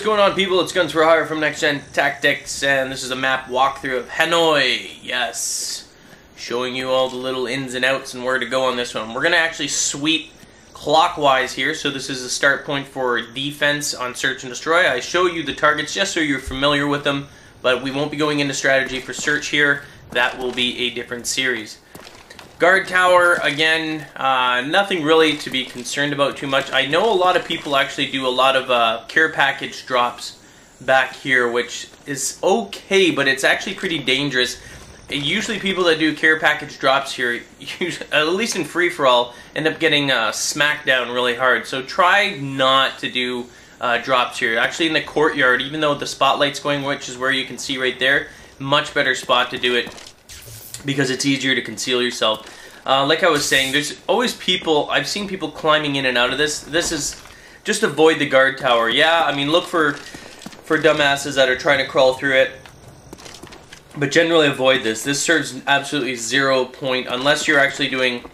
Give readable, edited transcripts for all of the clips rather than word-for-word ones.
what's going on, people? It's Guns for Hire from NextGenTactics, and this is a map walkthrough of Hanoi. Yes, showing you all the little ins and outs and where to go on this one. We're going to actually sweep clockwise here, so this is the start point for defense on search and destroy. I show you the targets just so you're familiar with them, but we won't be going into strategy for search here. That will be a different series. Guard tower, again, nothing really to be concerned about too much. I know a lot of people actually do a lot of care package drops back here, which is okay, but it's actually pretty dangerous. Usually people that do care package drops here, at least in free-for-all, end up getting smacked down really hard. So try not to do drops here. Actually in the courtyard, even though the spotlight's going, which is where you can see right there, much better spot to do it, because it's easier to conceal yourself. Like I was saying, there's always people, I've seen people climbing in and out of this. This is, just avoid the guard tower. Yeah, I mean, look for dumbasses that are trying to crawl through it, but generally avoid this. This serves absolutely 0 point, unless you're actually doing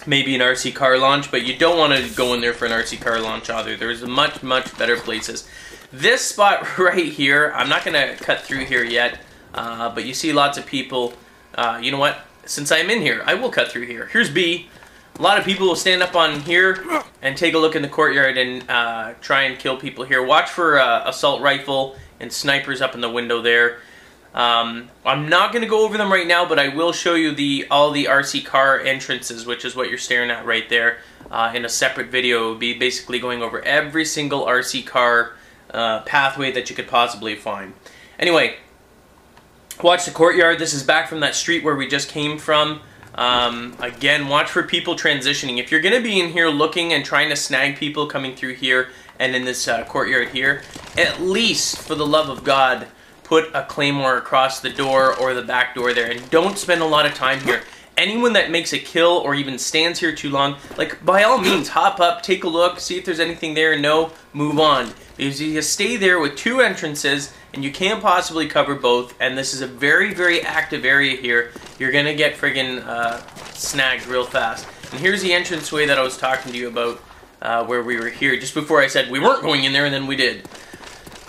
maybe an RC car launch, but you don't want to go in there for an RC car launch either. There's much, much better places. This spot right here, I'm not going to cut through here yet, but you see lots of people. You know what? Since I'm in here, I will cut through here. Here's B. A lot of people will stand up on here and take a look in the courtyard and try and kill people here. Watch for assault rifle and snipers up in the window there. I'm not going to go over them right now, but I will show you all the RC car entrances, which is what you're staring at right there, in a separate video. It would be basically going over every single RC car pathway that you could possibly find. Anyway, watch the courtyard. This is back from that street where we just came from. Again, watch for people transitioning. If you're going to be in here looking and trying to snag people coming through here and in this courtyard here, at least, for the love of God, put a claymore across the door or the back door there, and don't spend a lot of time here. Anyone that makes a kill or even stands here too long, like, by all means, hop up, take a look, see if there's anything there. No, move on. Because you stay there with 2 entrances, and you can't possibly cover both, and this is a very, very active area here. You're going to get friggin' snagged real fast. And here's the entranceway that I was talking to you about, where we were here, just before I said we weren't going in there, and then we did.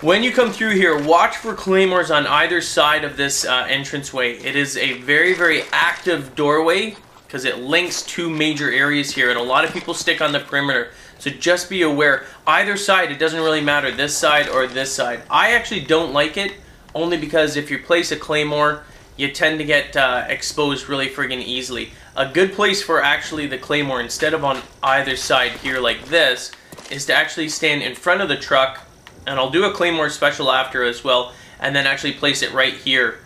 When you come through here, watch for claymores on either side of this entranceway. It is a very, very active doorway, because it links 2 major areas here, and a lot of people stick on the perimeter. So just be aware. Either side, it doesn't really matter, this side or this side. I actually don't like it, only because if you place a claymore, you tend to get exposed really friggin' easily. A good place for actually the claymore, instead of on either side here like this, is to actually stand in front of the truck, and I'll do a claymore special after as well, and then actually place it right here.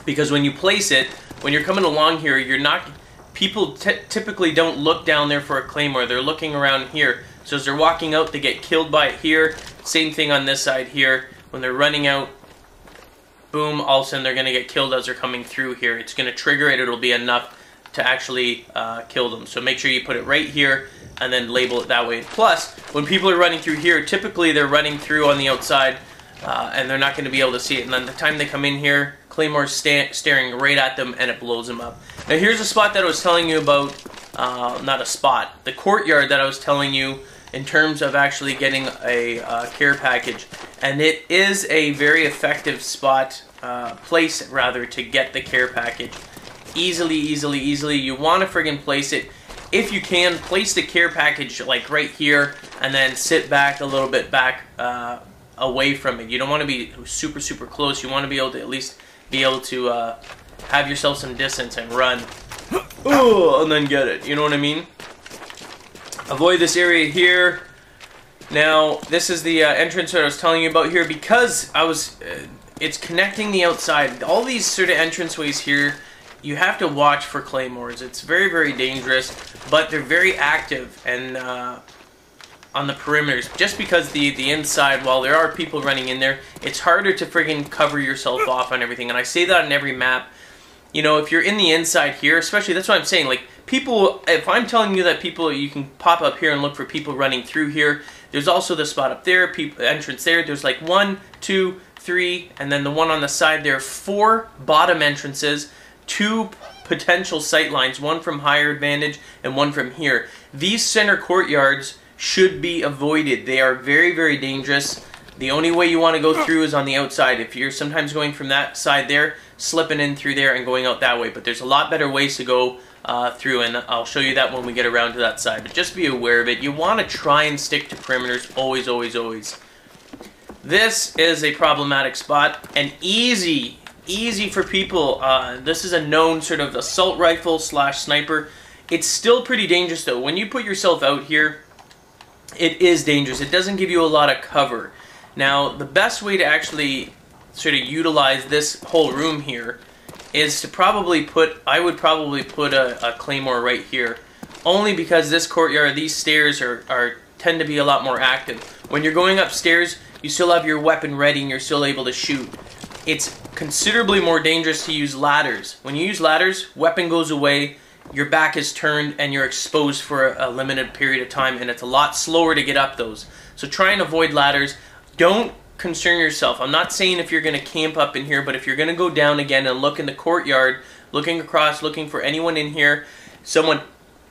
Because when you place it, when you're coming along here, you're not... People typically don't look down there for a claymore. They're looking around here. So as they're walking out, they get killed by it here. Same thing on this side here. When they're running out, boom, all of a sudden they're going to get killed as they're coming through here. It's going to trigger it. It'll be enough to actually kill them. So make sure you put it right here and then label it that way. Plus, when people are running through here, typically they're running through on the outside and they're not going to be able to see it. And then the time they come in here, Claymore's staring right at them, and it blows them up. Now here's a spot that I was telling you about, not a spot, the courtyard that I was telling you in terms of actually getting a care package. And it is a very effective spot, place rather, to get the care package. Easily, easily, easily. You want to friggin' place it. If you can, place the care package like right here, and then sit back a little bit back away from it. You don't want to be super, super close. You want to be able to at least be able to have yourself some distance and run. Oh, and then get it. You know what I mean? Avoid this area here. Now, this is the entrance that I was telling you about here, because it's connecting the outside. All these sort of entranceways here, you have to watch for claymores. It's very, very dangerous, but they're very active and on the perimeters. Just because the inside, while there are people running in there, it's harder to friggin' cover yourself off on everything. And I say that on every map. You know, if you're in the inside here, especially, that's what I'm saying. Like, people, if I'm telling you that people, you can pop up here and look for people running through here. There's also the spot up there, entrance there. There's like 1, 2, 3, and then the one on the side there. 4 bottom entrances, 2 potential sight lines, one from higher advantage and one from here. These center courtyards should be avoided. They are very, very dangerous. The only way you want to go through is on the outside. If you're sometimes going from that side there, slipping in through there and going out that way. But there's a lot better ways to go through, and I'll show you that when we get around to that side. But just be aware of it. You want to try and stick to perimeters always, always, always. This is a problematic spot, and easy for people. This is a known sort of assault rifle slash sniper. It's still pretty dangerous though. When you put yourself out here, it is dangerous. It doesn't give you a lot of cover. Now, the best way to actually sort of utilize this whole room here is to probably put, I would probably put a claymore right here. Only because this courtyard, these stairs tend to be a lot more active. When you're going upstairs, you still have your weapon ready and you're still able to shoot. It's considerably more dangerous to use ladders. When you use ladders, weapon goes away, your back is turned, and you're exposed for a limited period of time, and it's a lot slower to get up those. So try and avoid ladders. Don't concern yourself. I'm not saying if you're going to camp up in here, but if you're going to go down again and look in the courtyard, looking across, looking for anyone in here, someone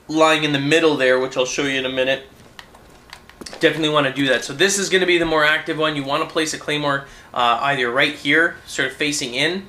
lying in the middle there, which I'll show you in a minute, definitely want to do that. So this is going to be the more active one. You want to place a claymore either right here, sort of facing in,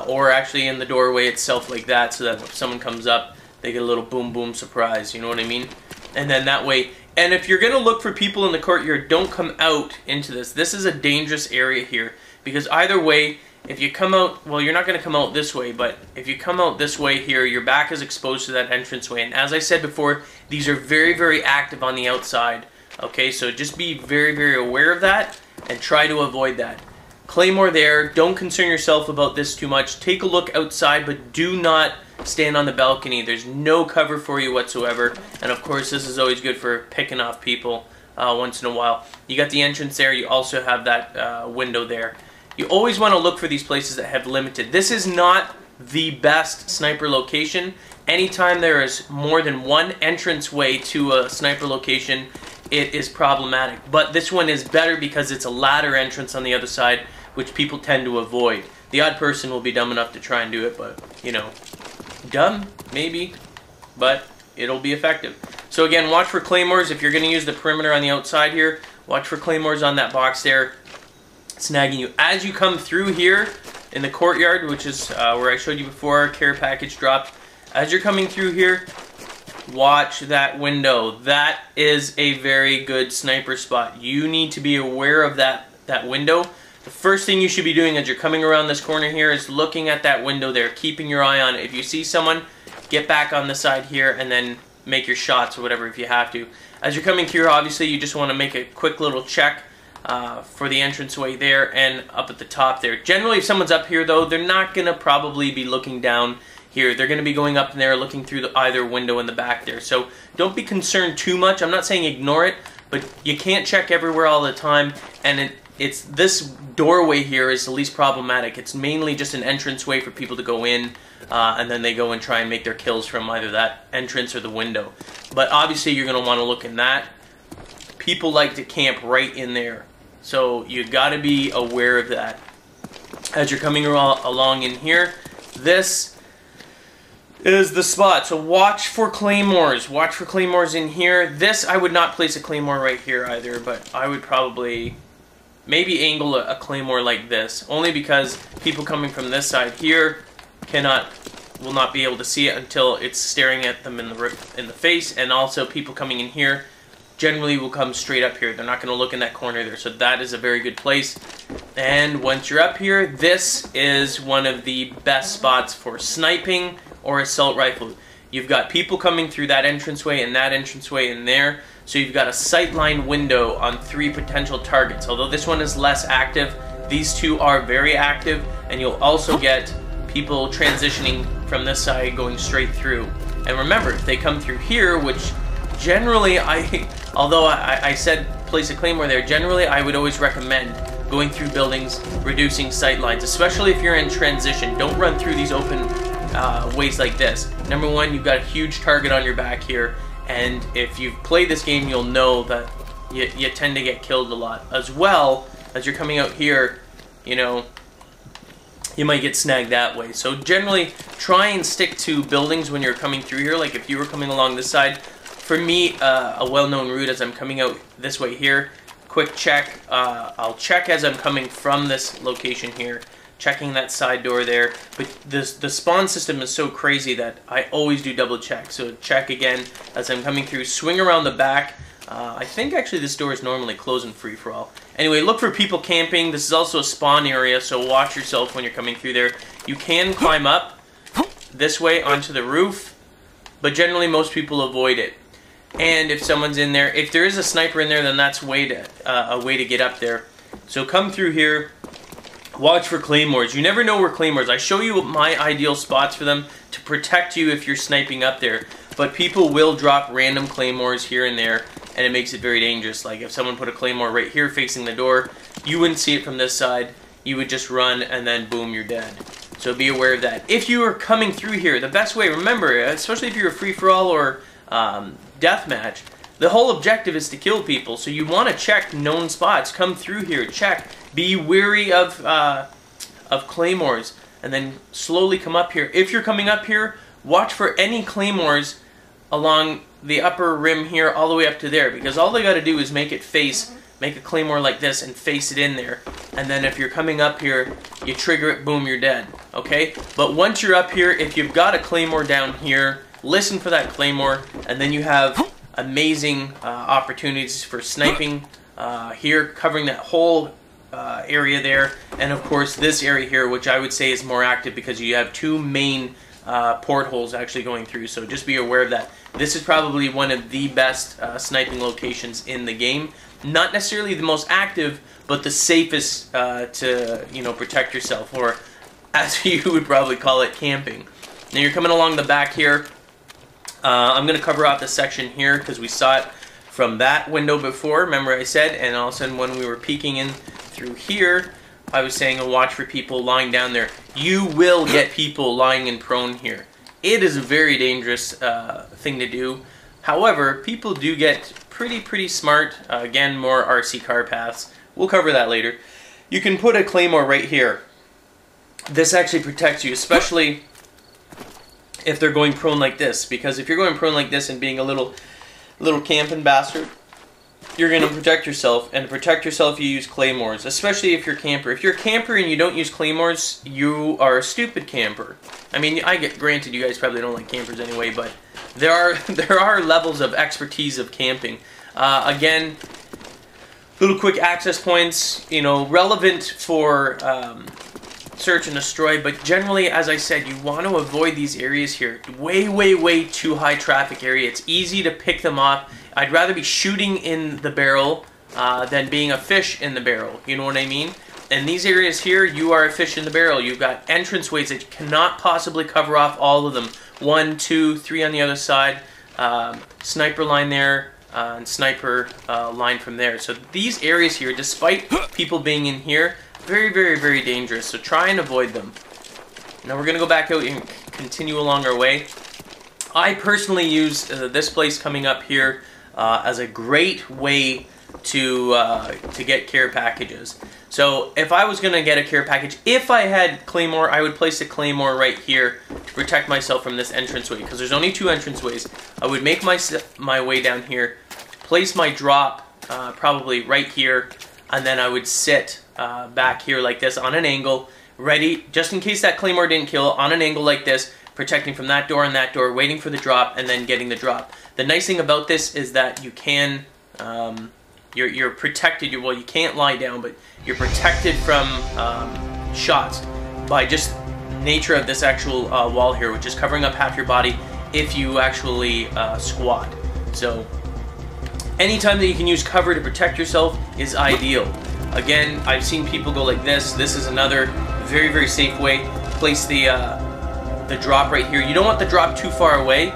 or actually in the doorway itself like that, so that if someone comes up, they get a little boom boom surprise, you know what I mean? And then that way, and if you're going to look for people in the courtyard, don't come out into this. This is a dangerous area here, because either way, if you come out, well, you're not going to come out this way, but if you come out this way here, your back is exposed to that entranceway. And as I said before, these are very, very active on the outside. Okay, so just be very, very aware of that and try to avoid that. Claymore there. Don't concern yourself about this too much. Take a look outside, but do not stand on the balcony. There's no cover for you whatsoever. And of course, this is always good for picking off people once in a while. You got the entrance there. You also have that window there. You always want to look for these places that have limited. This is not the best sniper location. Anytime there is more than one entranceway to a sniper location, it is problematic. But this one is better because it's a ladder entrance on the other side, which people tend to avoid. The odd person will be dumb enough to try and do it, but, you know, dumb, maybe, but it'll be effective. So again, watch for claymores. If you're going to use the perimeter on the outside here, watch for claymores on that box there, snagging you. As you come through here in the courtyard, which is where I showed you before, care package dropped, as you're coming through here, watch that window. That is a very good sniper spot. You need to be aware of that window. The first thing you should be doing as you're coming around this corner here is looking at that window there, keeping your eye on it. If you see someone, get back on the side here and then make your shots or whatever if you have to. As you're coming through, obviously you just want to make a quick little check for the entranceway there and up at the top there. Generally, if someone's up here though, they're not going to probably be looking down here. They're going to be going up in there, looking through either window in the back there. So don't be concerned too much. I'm not saying ignore it, but you can't check everywhere all the time. And it's this doorway here is the least problematic. It's mainly just an entranceway for people to go in, and then they go and try and make their kills from either that entrance or the window. But obviously you're going to want to look in that. People like to camp right in there. So you got to be aware of that. As you're coming along in here, this is the spot. So watch for claymores. Watch for claymores in here. This, I would not place a claymore right here either, but I would probably maybe angle a claymore like this, only because people coming from this side here will not be able to see it until it's staring at them in the face, and also people coming in here generally will come straight up here. They're not going to look in that corner there, so that is a very good place. And once you're up here, this is one of the best spots for sniping or assault rifle. You've got people coming through that entranceway and that entranceway in there, so you've got a sightline window on 3 potential targets. Although this one is less active, these two are very active, and you'll also get people transitioning from this side going straight through. And remember, if they come through here, which generally although I said place a claymore there, generally I would always recommend going through buildings, reducing sight lines, especially if you're in transition. Don't run through these open ways like this. Number one, you've got a huge target on your back here, and if you've played this game, you'll know that you tend to get killed a lot. As well, as you're coming out here, you know, you might get snagged that way. So generally, try and stick to buildings when you're coming through here. Like if you were coming along this side, for me, a well-known route as I'm coming out this way here. Quick check. I'll check as I'm coming from this location here, checking that side door there. But the spawn system is so crazy that I always do double check. So check again as I'm coming through. Swing around the back. I think actually this door is normally closed in free-for-all. Anyway, look for people camping. This is also a spawn area, so watch yourself when you're coming through there. You can climb up this way onto the roof, but generally most people avoid it. And if someone's in there, if there is a sniper in there, then that's a way to get up there. So come through here, watch for claymores. You never know where claymores. I show you my ideal spots for them to protect you if you're sniping up there. But people will drop random claymores here and there, and it makes it very dangerous. Like if someone put a claymore right here facing the door, you wouldn't see it from this side. You would just run, and then boom, you're dead. So be aware of that. If you are coming through here, the best way, remember, especially if you're a free-for-all or deathmatch, the whole objective is to kill people. So you want to check known spots. Come through here, check. Be wary of claymores, and then slowly come up here. If you're coming up here, watch for any claymores along the upper rim here all the way up to there, because all they got to do is make a claymore like this and face it in there. And then if you're coming up here, you trigger it, boom, you're dead. Okay? But once you're up here, if you've got a claymore down here, listen for that claymore, and then you have amazing opportunities for sniping here, covering that whole area there, and of course this area here, which I would say is more active because you have two main portholes actually going through. So just be aware of that. This is probably one of the best sniping locations in the game. Not necessarily the most active, but the safest to, you know, protect yourself, or as you would probably call it, camping. Now you're coming along the back here. I'm going to cover off this section here because we saw it from that window before, remember I said, and all of a sudden when we were peeking in through here, I was saying to watch for people lying down there. You will get people lying and prone here. It is a very dangerous thing to do. However, people do get pretty smart. Again, more RC car paths. We'll cover that later. You can put a claymore right here. This actually protects you, especially if they're going prone like this, because if you're going prone like this and being a little camping bastard, you're going to protect yourself, and to protect yourself you use claymores, especially if you're a camper. If you're a camper and you don't use claymores, you are a stupid camper. I mean, granted you guys probably don't like campers anyway, but there are levels of expertise of camping. Again, little quick access points, you know, relevant for search and destroy, but generally, as I said, you want to avoid these areas here. Way too high traffic area. It's easy to pick them off. I'd rather be shooting in the barrel than being a fish in the barrel. You know what I mean? In these areas here, you are a fish in the barrel. You've got entranceways that you cannot possibly cover off all of them. 1, 2, 3 on the other side. Sniper line there, and sniper line from there. So these areas here, despite people being in here, very dangerous, so try and avoid them. Now we're going to go back out and continue along our way. I personally use this place coming up here as a great way to get care packages. So if I was going to get a care package, if I had claymore, I would place a claymore right here to protect myself from this entranceway, because there's only 2 entranceways. I would make my way down here, place my drop probably right here, and then I would sit back here like this on an angle, ready, just in case that claymore didn't kill, on an angle like this, protecting from that door and that door, waiting for the drop, and then getting the drop. The nice thing about this is that you can, you're protected, well, you can't lie down, but you're protected from shots by just nature of this actual wall here, which is covering up half your body if you actually squat. So anytime that you can use cover to protect yourself is ideal. Again, I've seen people go like this. This is another very safe way. Place the drop right here. You don't want the drop too far away.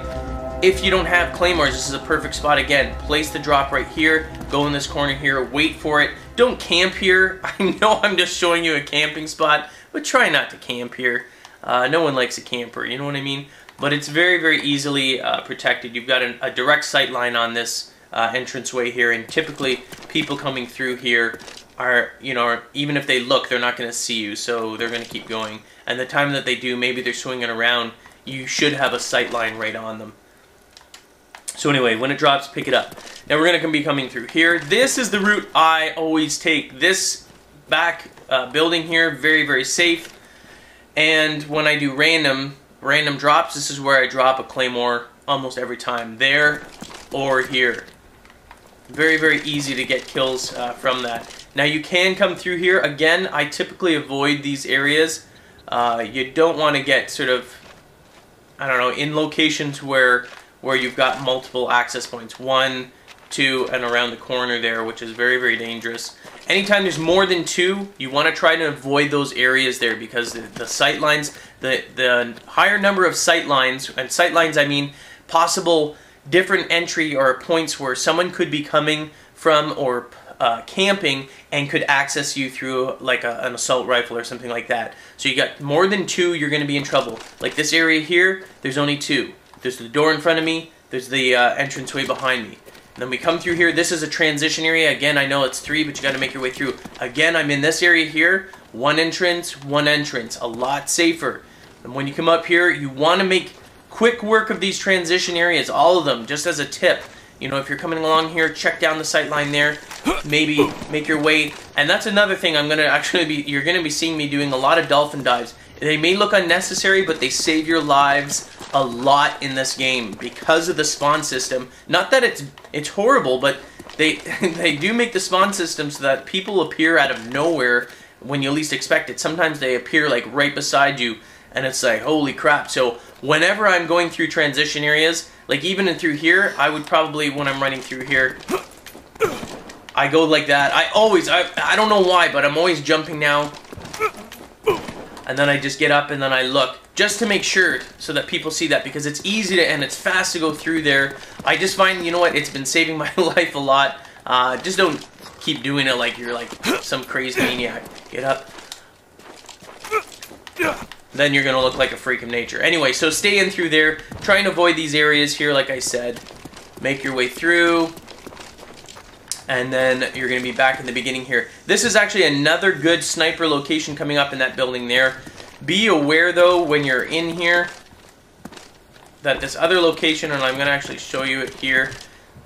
If you don't have claymores, this is a perfect spot. Again, place the drop right here. Go in this corner here. Wait for it. Don't camp here. I know I'm just showing you a camping spot, but try not to camp here. No one likes a camper, you know what I mean? But it's very easily protected. You've got a direct sight line on this entranceway here, and typically people coming through here are, you know, even if they look, they're not going to see you, so they're going to keep going. And the time that they do, maybe they're swinging around, you should have a sight line right on them. So anyway, when it drops, pick it up. Now we're going to be coming through here. This is the route I always take. This back building here, very, very safe. And when I do random drops, this is where I drop a claymore almost every time. There or here. Very, very easy to get kills from that. Now you can come through here. Again, I typically avoid these areas. You don't want to get sort of, I don't know, in locations where you've got multiple access points. 1, 2, and around the corner there, which is very, very dangerous. Anytime there's more than 2, you want to try to avoid those areas there, because the sight lines, the higher number of sight lines, and sight lines I mean possible different entry or points where someone could be coming from or camping and could access you through like an assault rifle or something like that. So you got more than 2, you're going to be in trouble. Like this area here, there's only 2. There's the door in front of me, there's the entranceway behind me. And then we come through here, this is a transition area. Again, I know it's 3, but you got to make your way through. Again, I'm in this area here, 1 entrance, a lot safer. And when you come up here, you want to make quick work of these transition areas, all of them, just as a tip. You know, if you're coming along here, check down the sight line there, maybe make your way. And that's another thing I'm going to actually be, you're going to be seeing me doing a lot of dolphin dives. They may look unnecessary, but they save your lives a lot in this game because of the spawn system. Not that it's horrible, but they do make the spawn system so that people appear out of nowhere when you least expect it. Sometimes they appear like right beside you, and it's like, holy crap. So whenever I'm going through transition areas, like even in through here, I would probably, when I'm running through here, I go like that. I don't know why, but I'm always jumping now. And then I just get up and then I look, just to make sure so that people see that, because it's easy to, and it's fast to go through there. I just find, you know what, it's been saving my life a lot. Just don't keep doing it like you're like some crazy maniac. Get up. Then you're going to look like a freak of nature. Anyway, so stay in through there. Try and avoid these areas here, like I said. Make your way through. And then you're going to be back in the beginning here. This is actually another good sniper location coming up in that building there. Be aware, though, when you're in here, that this other location, and I'm going to actually show you it here,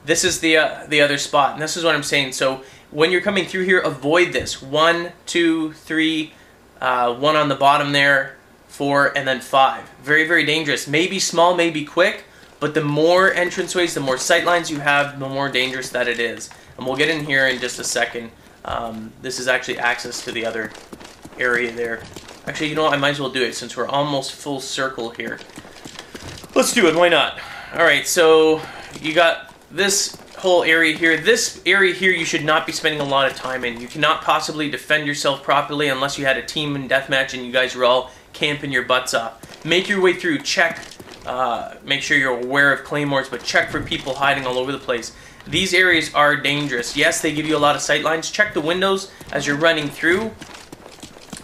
this is the other spot. And this is what I'm saying. So when you're coming through here, avoid this. 1, 2, 3, 1 on the bottom there, 4, and then 5. Very, very dangerous. Maybe small, maybe quick, but the more entranceways, the more sight lines you have, the more dangerous that it is. And we'll get in here in just a second. This is actually access to the other area there. Actually, you know what? I might as well do it since we're almost full circle here. Let's do it. Why not? All right, so you got this whole area here. This area here you should not be spending a lot of time in. You cannot possibly defend yourself properly unless you had a team in deathmatch and you guys were all camping your butts off. Make your way through. Check. Make sure you're aware of claymores, but check for people hiding all over the place. These areas are dangerous. Yes, they give you a lot of sight lines. Check the windows as you're running through.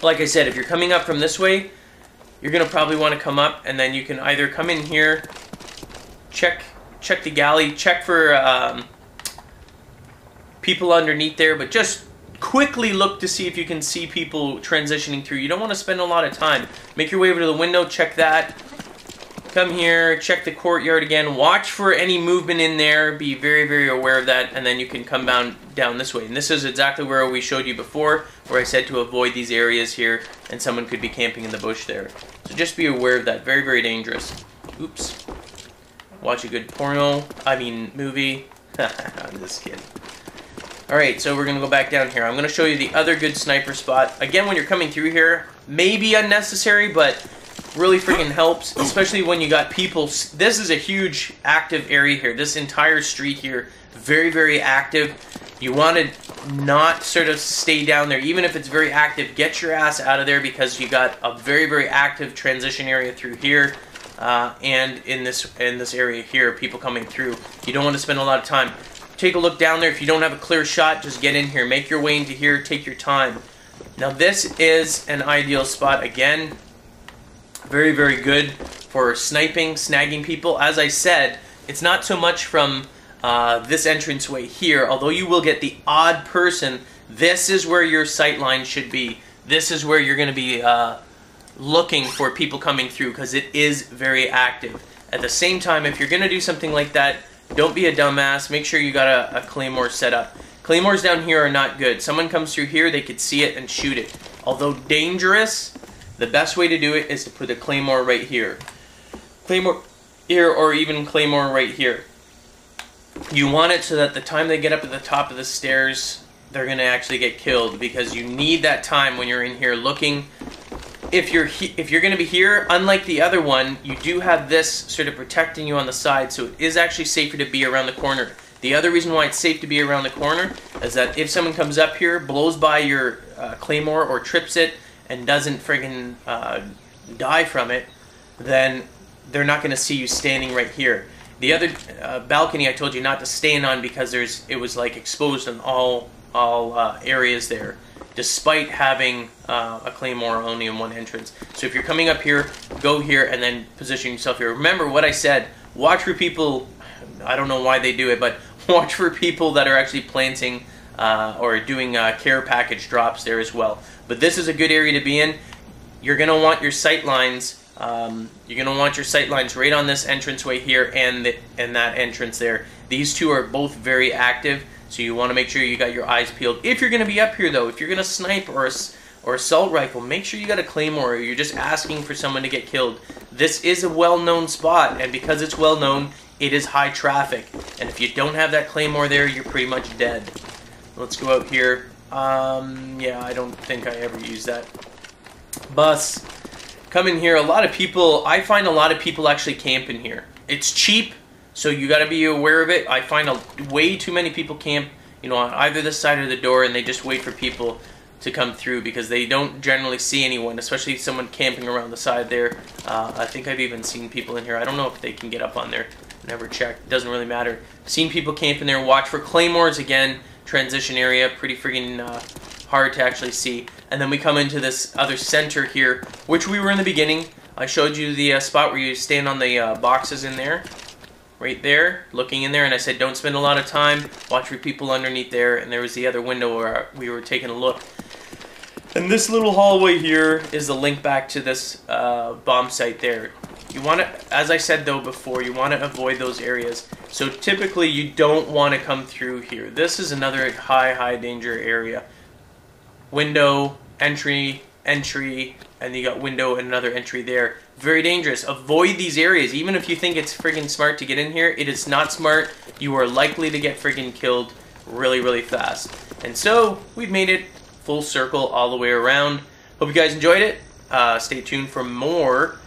Like I said, if you're coming up from this way, you're going to probably want to come up, and then you can either come in here, check the galley, check for people underneath there, but just quickly look to see if you can see people transitioning through. You don't want to spend a lot of time. Make your way over to the window, check that. Come here, check the courtyard again, watch for any movement in there, be very, very aware of that, and then you can come down this way. And this is exactly where we showed you before, where I said to avoid these areas here, and someone could be camping in the bush there. So just be aware of that, very, very dangerous. Oops. Watch a good movie. I'm just kidding. Alright, so we're going to go back down here. I'm going to show you the other good sniper spot. Again, when you're coming through here, maybe unnecessary, but really freaking helps, especially when you got people. This is a huge active area here. This entire street here, very, very active. You want to not sort of stay down there. Even if it's very active, get your ass out of there, because you got a very, very active transition area through here, and in this area here, people coming through. You don't want to spend a lot of time. Take a look down there. If you don't have a clear shot, just get in here. Make your way into here. Take your time. Now this is an ideal spot again. Very, very good for sniping, snagging people. As I said, it's not so much from this entranceway here, although you will get the odd person. This is where your sight line should be. This is where you're going to be looking for people coming through, because it is very active. At the same time, if you're going to do something like that, don't be a dumbass. Make sure you got a claymore set up. Claymores down here are not good. Someone comes through here, they could see it and shoot it. Although dangerous, the best way to do it is to put a claymore right here. Claymore here, or even claymore right here. You want it so that the time they get up at the top of the stairs, they're going to actually get killed, because you need that time when you're in here looking. If you're going to be here, unlike the other one, you do have this sort of protecting you on the side, so it is actually safer to be around the corner. The other reason why it's safe to be around the corner is that if someone comes up here, blows by your claymore or trips it and doesn't friggin' die from it, then they're not going to see you standing right here. The other balcony I told you not to stand on because it was like exposed in all areas there, despite having a claymore only in one entrance. So if you're coming up here, go here and then position yourself here. Remember what I said, watch for people, I don't know why they do it, but watch for people that are actually planting or doing care package drops there as well. But this is a good area to be in. You're going to want your sight lines. You're going to want your sight lines right on this entranceway here and that entrance there. These two are both very active, so you want to make sure you got your eyes peeled. If you're going to be up here, though, if you're going to snipe or assault rifle, make sure you got a claymore, or you're just asking for someone to get killed. This is a well-known spot, and because it's well-known, it is high traffic. And if you don't have that claymore there, you're pretty much dead. Let's go out here. Yeah, I don't think I ever used that. Bus. Come in here. A lot of people, I find a lot of people actually camp in here. It's cheap, so you got to be aware of it. I find way too many people camp, on either this side or the door, and they just wait for people to come through because they don't generally see anyone, especially someone camping around the side there. I think I've even seen people in here. I don't know if they can get up on there. Never checked. Doesn't really matter. Seen people camping there. Watch for claymores again. Transition area. Pretty friggin' hard to actually see. And then we come into this other center here, which we were in the beginning. I showed you the spot where you stand on the boxes in there. Right there. Looking in there. And I said don't spend a lot of time. Watch for people underneath there. And there was the other window where we were taking a look. And this little hallway here is the link back to this bomb site there. You want to, as I said though before, you want to avoid those areas. So typically you don't want to come through here. This is another high danger area. Window, entry, and you got window and another entry there. Very dangerous. Avoid these areas. Even if you think it's friggin' smart to get in here, it is not smart. You are likely to get friggin' killed really fast. And so we've made it full circle all the way around. Hope you guys enjoyed it. Stay tuned for more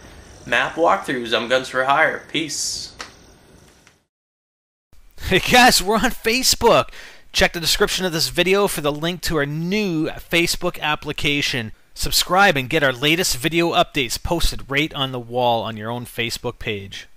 map walkthroughs. I'm Guns for Hire. Peace. Hey guys, we're on Facebook. Check the description of this video for the link to our new Facebook application. Subscribe and get our latest video updates posted right on the wall on your own Facebook page.